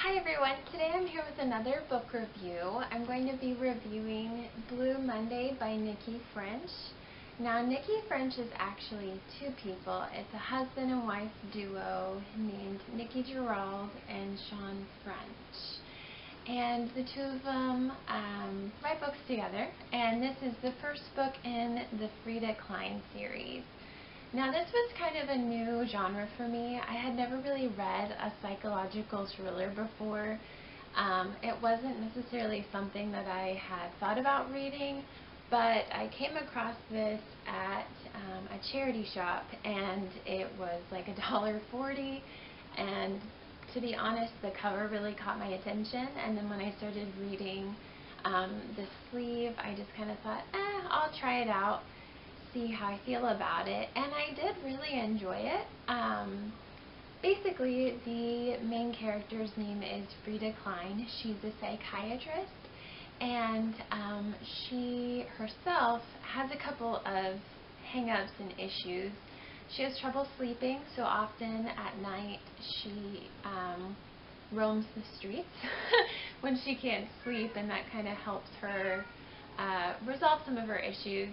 Hi everyone, today I'm here with another book review. I'm going to be reviewing Blue Monday by Nikki French. Now Nikki French is actually two people. It's a husband and wife duo named Nikki Gerald and Sean French. And the two of them write books together, and this is the first book in the Frida Klein series. Now this was kind of a new genre for me. I had never really read a psychological thriller before. It wasn't necessarily something that I had thought about reading, but I came across this at a charity shop, and it was like $1.40, and to be honest, the cover really caught my attention, and then when I started reading the sleeve, I just kind of thought, I'll try it out, see how I feel about it, and I did really enjoy it. Basically, the main character's name is Frida Klein. She's a psychiatrist, and she herself has a couple of hang-ups and issues. She has trouble sleeping, so often at night she roams the streets when she can't sleep, and that kind of helps her resolve some of her issues.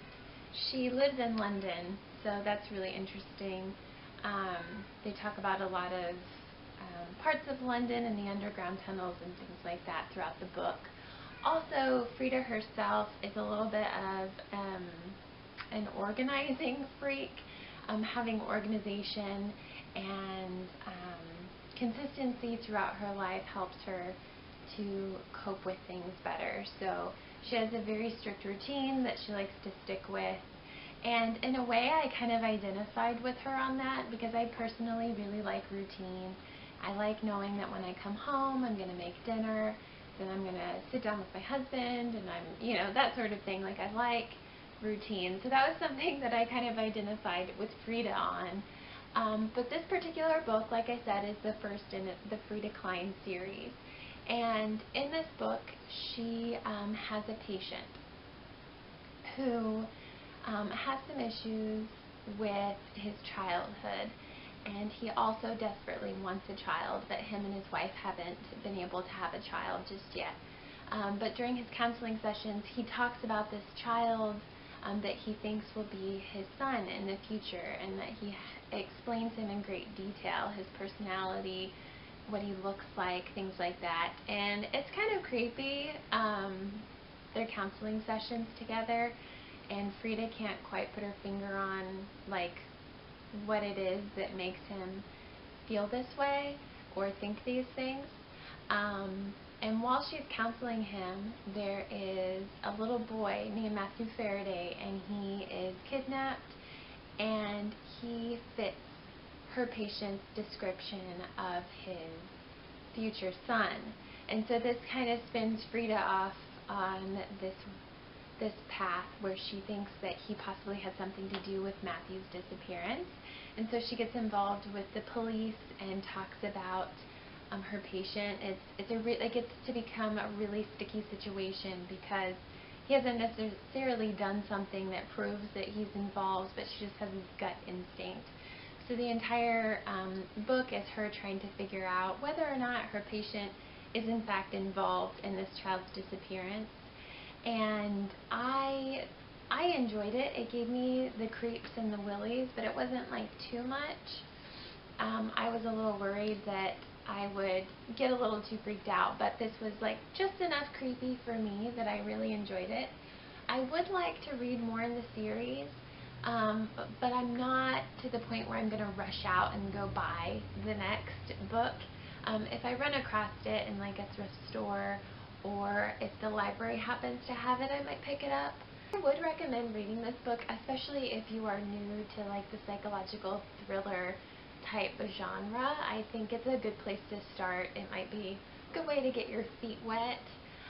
She lives in London, so that's really interesting. They talk about a lot of parts of London and the underground tunnels and things like that throughout the book. Also, Frida herself is a little bit of an organizing freak. Having organization and consistency throughout her life helps her to cope with things better. So she has a very strict routine that she likes to stick with, and in a way I kind of identified with her on that because I personally really like routine. I like knowing that when I come home I'm going to make dinner, then I'm going to sit down with my husband, and that sort of thing. Like, I like routine, so that was something that I kind of identified with Frida on. But this particular book, like I said, is the first in the Frida Klein series. And in this book, she has a patient who has some issues with his childhood, and he also desperately wants a child, but him and his wife haven't been able to have a child just yet. But during his counseling sessions, he talks about this child that he thinks will be his son in the future, and that he explains him in great detail, his personality, what he looks like, things like that. And it's kind of creepy, their counseling sessions together, and Frida can't quite put her finger on like what it is that makes him feel this way or think these things. And while she's counseling him, there is a little boy named Matthew Faraday, and he is kidnapped, and he fits her patient's description of his future son. And so this kind of spins Frida off on this path where she thinks that he possibly had something to do with Matthew's disappearance. And so she gets involved with the police and talks about her patient. It gets to become a really sticky situation because he hasn't necessarily done something that proves that he's involved, but she just has his gut instinct. So the entire book is her trying to figure out whether or not her patient is in fact involved in this child's disappearance. And I enjoyed it. It gave me the creeps and the willies, but it wasn't like too much. I was a little worried that I would get a little too freaked out, but this was like just enough creepy for me that I really enjoyed it. I would like to read more in the series, but I'm not to the point where I'm going to rush out and go buy the next book. If I run across it in like a thrift store, or if the library happens to have it, I might pick it up. I would recommend reading this book, especially if you are new to like the psychological thriller type of genre. I think it's a good place to start. It might be a good way to get your feet wet.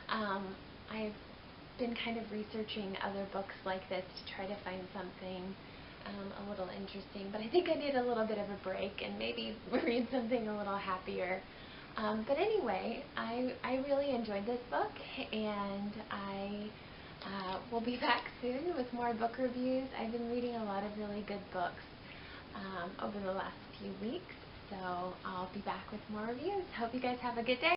I've been kind of researching other books like this to try to find something a little interesting, but I think I need a little bit of a break and maybe read something a little happier. But anyway, I really enjoyed this book, and I will be back soon with more book reviews. I've been reading a lot of really good books over the last few weeks, so I'll be back with more reviews. Hope you guys have a good day.